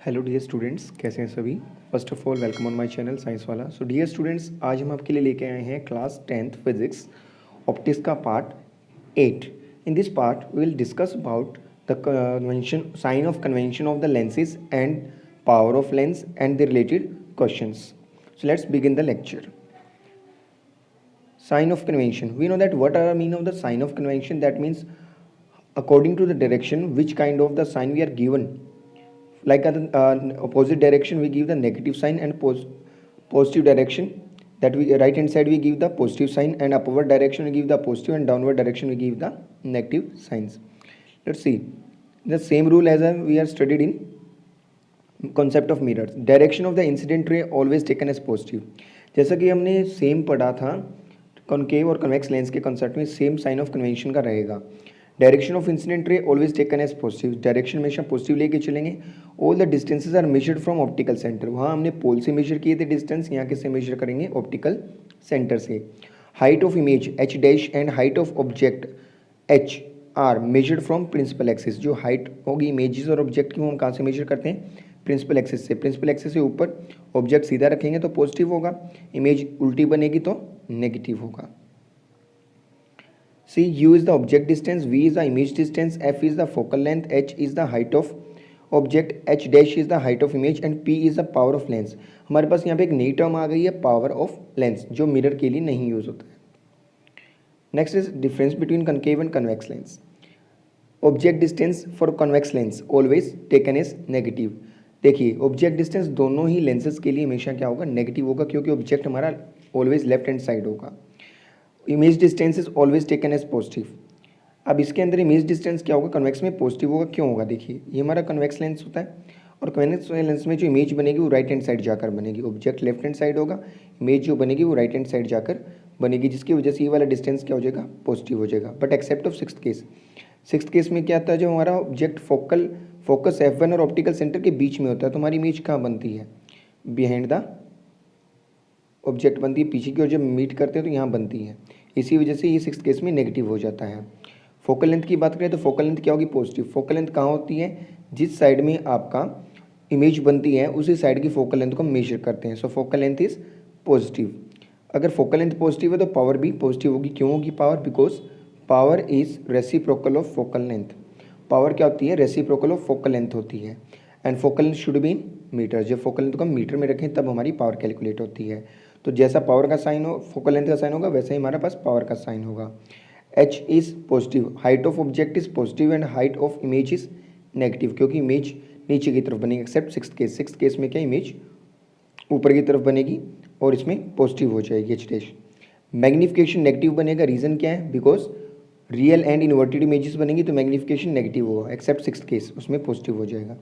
Hello dear students, कैसे हैं सभी। First of all welcome on my channel science वाला। सो डियर स्टूडेंट्स, आज हम आपके लिए लेके आए हैं क्लास 10th फिजिक्स ऑप्टिक्स का part 8। In this part we will discuss about the convention, sign of convention of the lenses and power of lens and the related questions. So let's begin the lecture. Sign of convention. We know that what are the meaning of the sign of convention. That means according to the direction which kind of the sign we are given. Like at the opposite direction we give the negative sign, and positive direction, that we right hand side we give the positive sign, and upward direction we give the positive, and downward direction we give the negative signs. Let's see the same rule as we are studied in concept of mirrors. Direction of the incident ray always taken as positive. जैसा कि हमने same पढ़ा था concave और convex lens के concept में, same sign of convention का रहेगा. Direction of incident ray always taken as positive. Direction हमेशा पॉजिटिव लेके चलेंगे. All the distances are measured from optical centre. वहाँ हमने पोल से मेजर किए थे डिस्टेंस, यहाँ किससे मेजर करेंगे? ऑप्टिकल सेंटर से. Height of image h dash and height of object h are measured from principal axis. जो हाइट होगी इमेजेस और ऑब्जेक्ट की वो हम कहाँ से मेजर करते हैं? प्रिंसिपल एक्सिस से. प्रिंसिपल एक्सिस से ऊपर ऑब्जेक्ट सीधा रखेंगे तो पॉजिटिव होगा, इमेज उल्टी बनेगी तो नेगेटिव होगा. See, u is the object distance, v is the image distance, f is the focal length, h is the height of object, h dash is the height of image and p is the power of lens. हमारे पास यहाँ पे एक नई term आ गई है, power of lens, जो mirror के लिए नहीं यूज होता है. Next is difference between concave and convex lens. Object distance for convex lens always taken as negative. देखिए, ऑब्जेक्ट डिस्टेंस दोनों ही लेंसेज के लिए हमेशा क्या होगा? नेगेटिव होगा, क्योंकि ऑब्जेक्ट हमारा ऑलवेज लेफ्ट हैंड साइड होगा. Image distance is always taken as positive. अब इसके अंदर इमेज डिस्टेंस क्या होगा? कन्वेक्स में पॉजिटिव होगा. क्यों होगा? देखिए, ये हमारा कन्वेक्स लेंस होता है और कन्वेक्स लेंस में जो इमेज बनेगी वो राइट हैंड साइड जाकर बनेगी. ऑब्जेक्ट लेफ्ट हैंड साइड होगा, इमेज जो बनेगी वो राइट हैंड साइड जाकर बनेगी, जिसकी वजह से ये वाला डिस्टेंस क्या हो जाएगा? पॉजिटिव हो जाएगा. But except of sixth case. Sixth case में क्या आता है? जो हमारा ऑब्जेक्ट फोकस F1 और ऑप्टिकल सेंटर के बीच में होता है, तो हमारी इमेज कहाँ बनती है? बिहाइंड द ऑब्जेक्ट बनती है, पीछे की ओर जब मीट करते हैं तो यहाँ बनती है. इसी वजह से ये सिक्स्थ केस में नेगेटिव हो जाता है. फोकल लेंथ की बात करें तो फोकल लेंथ क्या होगी? पॉजिटिव. फोकल लेंथ कहाँ होती है? जिस साइड में आपका इमेज बनती है उसी साइड की फोकल लेंथ को मेजर करते हैं. So focal length is positive. अगर फोकल लेंथ पॉजिटिव है तो पावर भी पॉजिटिव होगी. क्यों होगी power? Because power is reciprocal of focal length. Power क्या होती है? रेसिप्रोकल ऑफ फोकल लेंथ होती है. And focal length should be in metre. जब फोकल लेंथ को हम मीटर में रखें तब हमारी पावर कैलकुलेट होती है. तो जैसा पावर का साइन हो, फोकल लेंथ का साइन होगा, वैसे ही हमारे पास पावर का साइन होगा. H is positive. Height of object is positive and height of image is negative, क्योंकि इमेज नीचे की तरफ बनेगी. Except sixth case. Sixth case में क्या? इमेज ऊपर की तरफ बनेगी और इसमें पॉजिटिव हो जाएगी एच डैश. मैग्निफिकेशन नेगेटिव बनेगा. रीजन क्या है? Because real and inverted images बनेगी तो मैग्निफिकेशन नेगेटिव होगा. एक्सेप्ट सिक्स्थ केस, उसमें पॉजिटिव हो जाएगा.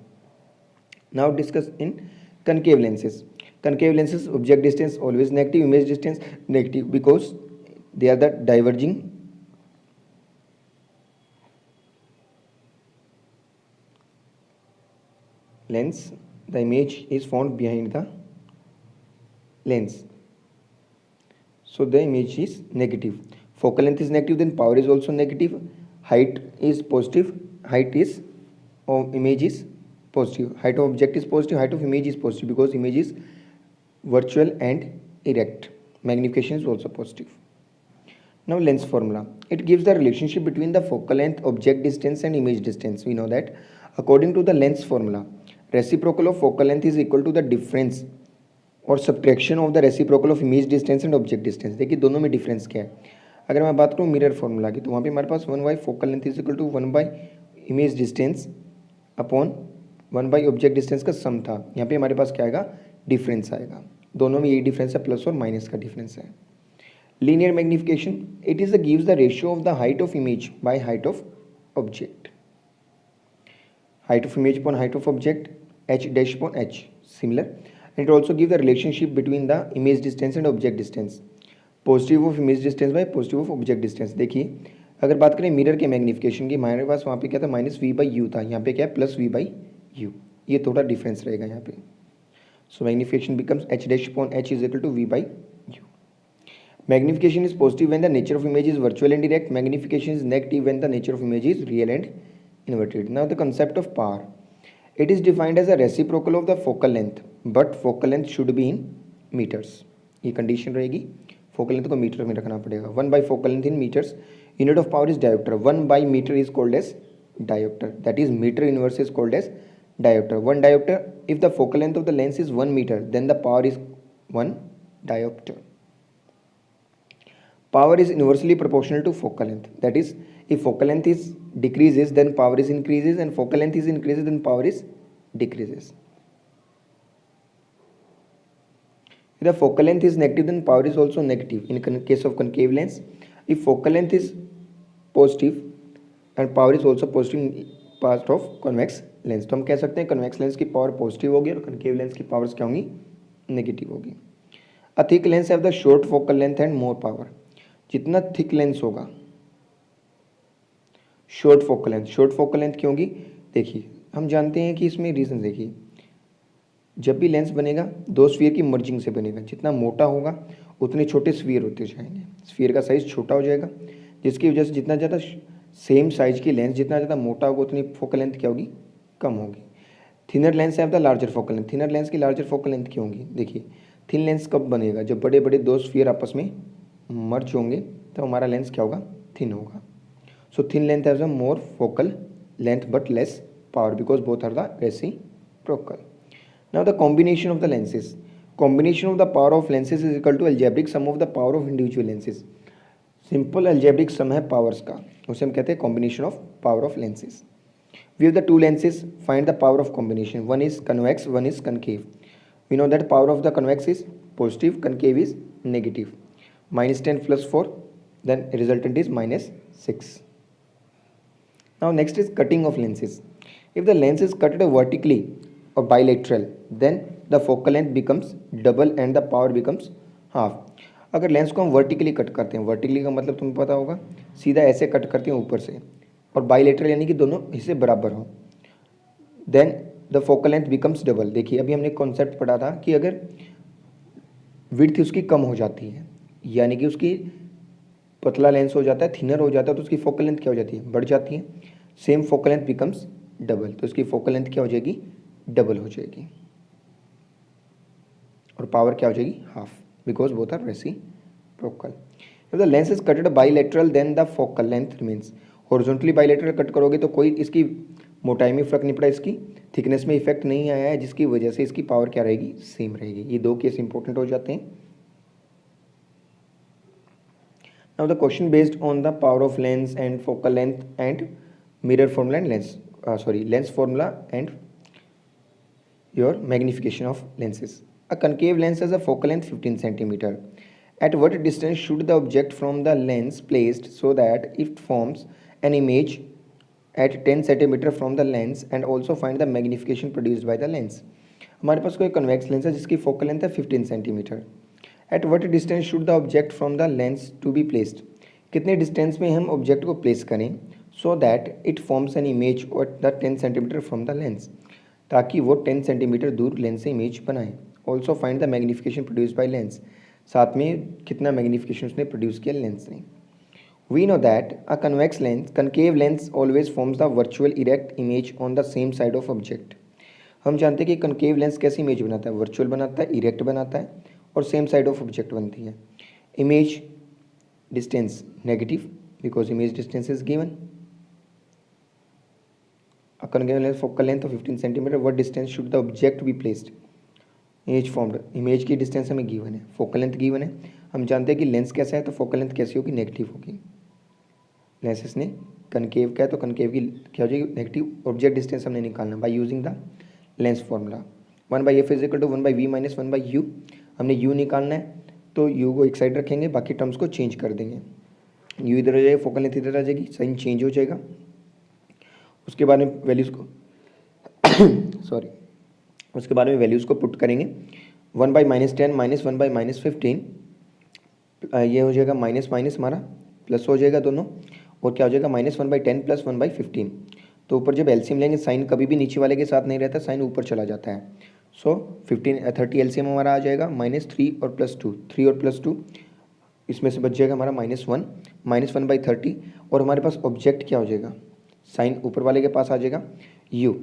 Now discuss in concave lenses. Concave lenses object distance always negative, image distance negative, because they are the diverging lens. The image is found behind the lens, so the image is negative. Focal length is negative, then power is also negative. Height is positive, height is image is positive. Height of object is positive, height of image is positive, because image is virtual and erect. Magnification is also positive. Now lens formula. It gives the relationship between the focal length, object distance and image distance. We know that according to the lens formula, reciprocal of focal length is equal to the difference और subtraction of the reciprocal of image distance and object distance. देखिए दोनों में difference क्या है. अगर मैं बात करूँ मिरर फॉर्मूला की, तो वहाँ पे हमारे पास 1 by focal length is equal to 1 by image distance upon 1 by object distance का सम था. यहाँ पे हमारे पास क्या आएगा? डिफरेंस आएगा. दोनों में यही डिफरेंस है, प्लस और माइनस का डिफरेंस है. Linear magnification. It is gives the ratio of the height of image by height of object. Height of image upon height of object, H dash upon H, similar. It also give the relationship between the image distance and object distance. Positive of image distance by positive of object distance. देखिए, अगर बात करें mirror के magnification की, हमारे पास वहाँ पे क्या था? माइनस वी बाई यू था. यहाँ पे क्या है? Plus V by U. ये थोड़ा डिफरेंस रहेगा यहाँ पे. So magnification becomes H dash upon H is equal to we by U. Magnification is positive when the nature of image is virtual and direct. Magnification is negative when the nature of image is real and inverted. Now the concept of power. It is defined as a reciprocal of the focal length, but focal length should be in metres. ये condition रहेगी, focal length को metre में रखना पड़ेगा। 1 by focal length in metres, unit of power is dioptre. 1 by metre is called as diopter, that is meter inverse is called as diopter. 1 diopter, if the focal length of the lens is 1 meter, then the power is 1 diopter. Power is inversely proportional to focal length, that is if focal length is decreases then power is increases, and focal length is increases then power is decreases. If the focal length is negative then power is also negative in case of concave lens. If focal length is positive and power is also positive part of convex lens, तो हम कह सकते हैं convex lens की power positive होगी और concave lens की powers क्या होंगी, नेगेटिव होगी। A thick lens have the short focal length and more power. जितना थिक लेंस होगा, short focal length, short focal length क्यों होगी, देखिए हम जानते हैं कि इसमें रीज़न देखिए, जब भी लेंस बनेगा दो स्फीयर की मर्जिंग से बनेगा, जितना मोटा होगा उतने छोटे स्फीयर होते जाएंगे, स्फीयर का साइज छोटा हो जाएगा, जिसकी वजह से जितना ज़्यादा सेम साइज की लेंस जितना ज़्यादा मोटा होगा उतनी फोकल लेंथ क्या होगी, कम होगी। Thinner lens have the larger focal length. Thinner lens की लार्जर फोकल लेंथ क्यों होगी, देखिए थिन लेंस कब बनेगा, जब बड़े बड़े दो स्फीयर आपस में मर्ज होंगे तो हमारा लेंस क्या होगा, थिन होगा। सो thin length has a more focal length but less power because both are the reciprocal. Now the combination of the lenses. Combination of the power of lenses is equal to algebraic sum of the power of individual lenses. Simple algebraic sum है powers का, उसे हम कहते हैं combination of power of lenses. We have the two lenses, find the power of combination. One is convex, one is concave. We know that power of the convex is positive, concave is negative. Minus 10 plus 4, then resultant is minus 6. Now next is cutting of lenses. If the lens is cut vertically or bilateral, then the focal length becomes double and the power becomes half. अगर lens को हम vertically cut करते हैं, vertically का मतलब तुम्हें पता होगा सीधा ऐसे कट करते हैं ऊपर से, और बाइलेटरल यानी कि दोनों हिस्से बराबर हो, then the focal length becomes double. देखिए अभी हमने कॉन्सेप्ट पढ़ा था कि अगर विड्थ उसकी कम हो जाती है यानी कि उसकी पतला लेंस हो जाता है, थिनर हो जाता है, तो उसकी फोकल लेंथ क्या हो जाती है, बढ़ जाती है. Same focal length becomes double, तो इसकी फोकल लेंथ क्या हो जाएगी, डबल हो जाएगी, और पावर क्या हो जाएगी, half, because both are reciprocal. If the lens is cutted bilateral then the focal length remains. Horizontally bilateral cut करोगे तो कोई इसकी मोटाई में फ़र्क नहीं पड़ा, इसकी थिकनेस में इफेक्ट नहीं आया है, जिसकी वजह से इसकी पावर क्या रहेगी, सेम रहेगी. ये दो केस इंपॉर्टेंट हो जाते हैं. Now the question based on the power of lens and focal length and mirror formula and lens formula and your magnification of lenses. A concave lens has a focal length 15 centimeter. At what distance should the object from the lens placed so that it forms an image at 10 centimeter from the lens, and also find the magnification produced by the lens. हमारे पास कोई convex lens है जिसकी focal length है 15 centimeter. At what distance should the object from the lens to be placed? कितने distance में हम object को place करें so that it forms an image at the 10 centimeter from the lens, ताकि वो 10 सेंटीमीटर दूर lens से इमेज बनाए. Also find the magnification produce by lens, साथ में कितना मैग्नीफिकेशन उसने प्रोड्यूस किया लेंस ने. We know that a convex lens, concave lens always forms the virtual erect image on the same side of object. हम जानते हैं कि कनकेव लेंस कैसी इमेज बनाता है, वर्चुअल बनाता है, इरेक्ट बनाता है, और सेम साइड ऑफ ऑब्जेक्ट बनती है. Image distance negative because image distance is given. A concave lens focal length of 15 centimeter. What distance should the object be placed? Image formed. Image की distance हमें given है, focal length given है. हम जानते हैं कि लेंस कैसा है तो फोकल लेंथ कैसी होगी, नेगेटिव होगी. लेंस ने कनकेव का है तो कनकेव की क्या हो जाएगी, नेगेटिव. ऑब्जेक्ट डिस्टेंस हमने निकालना by using the lens formula. 1/f is equal to 1/v minus 1/u. हमने u निकालना है तो u को एक साइड रखेंगे, बाकी टर्म्स को चेंज कर देंगे. u इधर आ जाएगा, फोकल लेंथ इधर आ जाएगी, साइन चेंज हो जाएगा. उसके बाद में वैल्यूज़ को उसके बाद में वैल्यूज़ को पुट करेंगे. 1/-10 माइनस 1/-15, ये हो जाएगा माइनस माइनस हमारा प्लस हो जाएगा दोनों, और क्या हो जाएगा -1/10 प्लस 1/15. तो ऊपर जब एलसीएम लेंगे, साइन कभी भी नीचे वाले के साथ नहीं रहता, साइन ऊपर चला जाता है. सो 30 एलसीएम हमारा आ जाएगा -3 और +2, 3 और +2, इसमें से बच जाएगा हमारा -1 -1/30. और हमारे पास ऑब्जेक्ट क्या हो जाएगा, साइन ऊपर वाले के पास आ जाएगा u.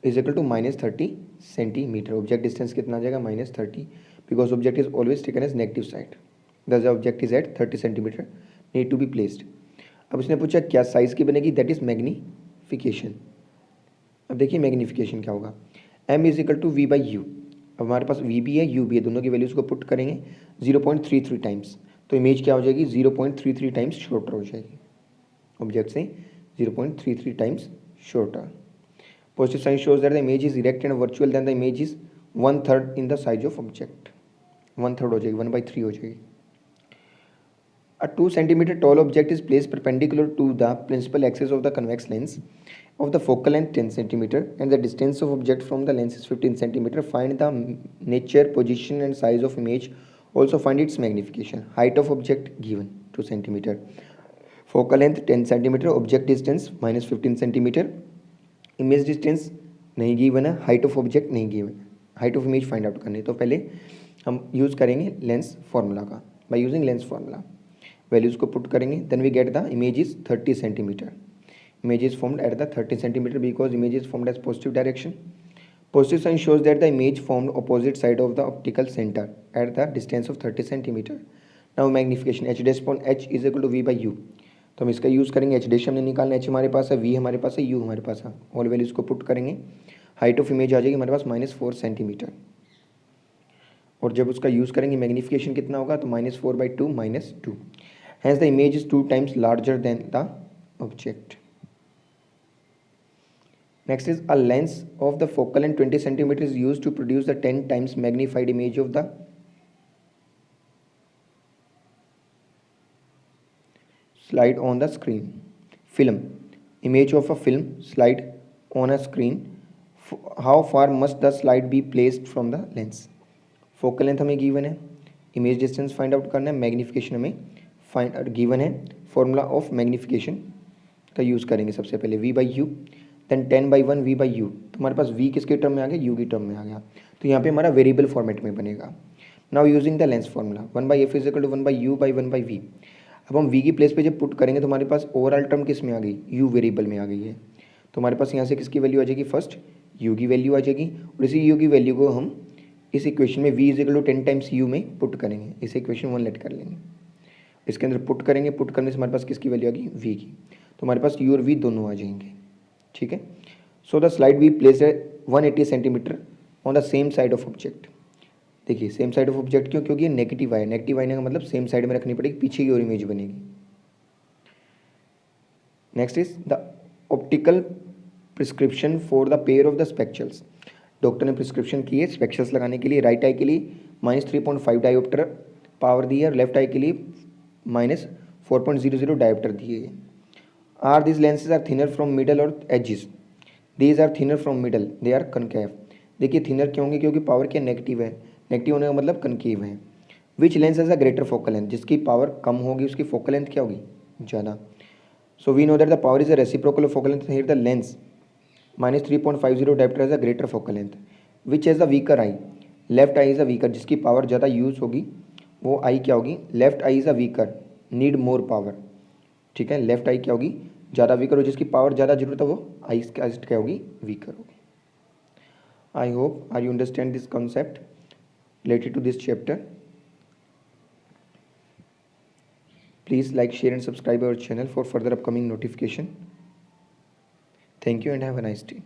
Is equal to -30 centimetre. Object distance कितना आ जाएगा -30, because object is always taken as negative side. The object is at 30 centimetre need to be placed. अब इसने पूछा क्या साइज़ की बनेगी, दैट इज मैग्नीफिकेशन। अब देखिए मैग्नीफिकेशन क्या होगा, m is equal to we by u. अब हमारे पास v भी है u भी है, दोनों की वैल्यूज़ को पुट करेंगे 0.33 टाइम्स, तो इमेज क्या हो जाएगी 0.33 टाइम्स शॉर्टर हो जाएगी, ऑब्जेक्ट से 0.33 times shorter. Positive sign shows that the image is erect and virtual then the image is 1/3 in the size of object. 1/3 हो जाएगी, 1/3 हो जाएगी। A 2 centimeter tall object is placed perpendicular to the principal axis of the convex lens of the focal length 10 centimeter and the distance of object from the lens is 15 centimeter. Find the nature, position and size of image. Also find its magnification. Height of object given 2 centimeter. Focal length 10 centimeter. Object distance -15 centimeter. Image distance नहीं given है, height of object नहीं given है, height of image find out करनी है। तो पहले हम use करेंगे लेंस फार्मूला का। by using lens formula values को पुट करेंगे, then we get the image is 30 centimetre. Image is formed at the 30 centimetre because image is formed as positive direction. Positive sign shows that the image formed opposite side of the optical centre at the distance of 30 centimetre. Now magnification h dash upon H is equal to we by u. तो हम इसका use करेंगे, H dash हमने निकालना, H हमारे पास है, we हमारे पास है, यू हमारे पास है, ऑल वैल्यूज़ को पुट करेंगे। हाइट ऑफ इमेज आ जाएगी हमारे पास -4 सेंटीमीटर, और जब उसका यूज़ करेंगे मैग्निफिकेशन कितना होगा तो -4/2 -2। Hence the image is 2 times larger than the object. Next is a lens of the focal length 20 centimeter is used to produce the 10 times magnified image of the slide on the screen. Film. Image of a film slide on a screen. How far must the slide be placed from the lens? Focal length हमें given है, image distance find out करना है, magnification हमें find given है। Formula of magnification का use करेंगे सबसे पहले v by u, then 10/1 v by u. तो हमारे पास v किसके टर्म में आ गया, u की टर्म में आ गया, तो यहाँ पे हमारा वेरिएबल फॉर्मेट में बनेगा। Now using the lens formula 1/f is equal to 1/u by 1/v। अब हम v की प्लेस पे जब पुट करेंगे तो हमारे पास ओवरऑल टर्म किस में आ गई, u वेरिएबल में आ गई है। तो हमारे पास यहाँ से किसकी वैल्यू आ जाएगी, फर्स्ट u की वैल्यू आ जाएगी, और इसी u की वैल्यू को हम इस इक्वेशन में v is equal to 10 times u में पुट करेंगे, इस इक्वेशन 1 लेट कर लेंगे, इसके अंदर पुट करेंगे, पुट करने से हमारे पास किसकी वैल्यू आ गई, v की। तो हमारे पास u और v दोनों आ जाएंगे, ठीक है। So the slide we place है 180 centimetre on the same side of object. देखिए सेम साइड ऑफ ऑब्जेक्ट क्यों, क्योंकि ये नेगेटिव है, नेगेटिव आने का मतलब सेम साइड में रखनी पड़ेगी, पीछे की ओर इमेज बनेगी। Next is the optical prescription for the pair of the spectacles. Doctor ने प्रिस्क्रिप्शन की है स्पेक्चल्स लगाने के लिए, राइट आई के लिए -3.5 डायोप्टर पावर दी है, और लेफ्ट आई के लिए -4.00 डायोप्टर दिए है। Are this lenses are thinner from middle और edges, these are thinner from middle, they are concave. देखिए थिनर क्यों होंगे, क्योंकि पावर क्या नेगेटिव है, नेगेटिव होने का मतलब कनकेव है। Which lens has a greater focal length, जिसकी पावर कम होगी उसकी फोकल लेंथ क्या होगी, ज़्यादा। So we know that the power is a reciprocal of focal length, here the lens -3.50 dioptre has a greater focal length. Which has the weaker eye, left eye is a weaker, जिसकी power ज़्यादा use होगी वो eye क्या होगी, left eye is a weaker, need more power, ठीक है। Left आई क्या होगी, ज़्यादा वीकर हो, जिसकी पावर ज़्यादा जरूरत है वो आई क्या होगी, वीकर होगी। I hope are you understand this concept related to this chapter. Please like, share and subscribe our channel for further upcoming notification. Thank you and have a nice day.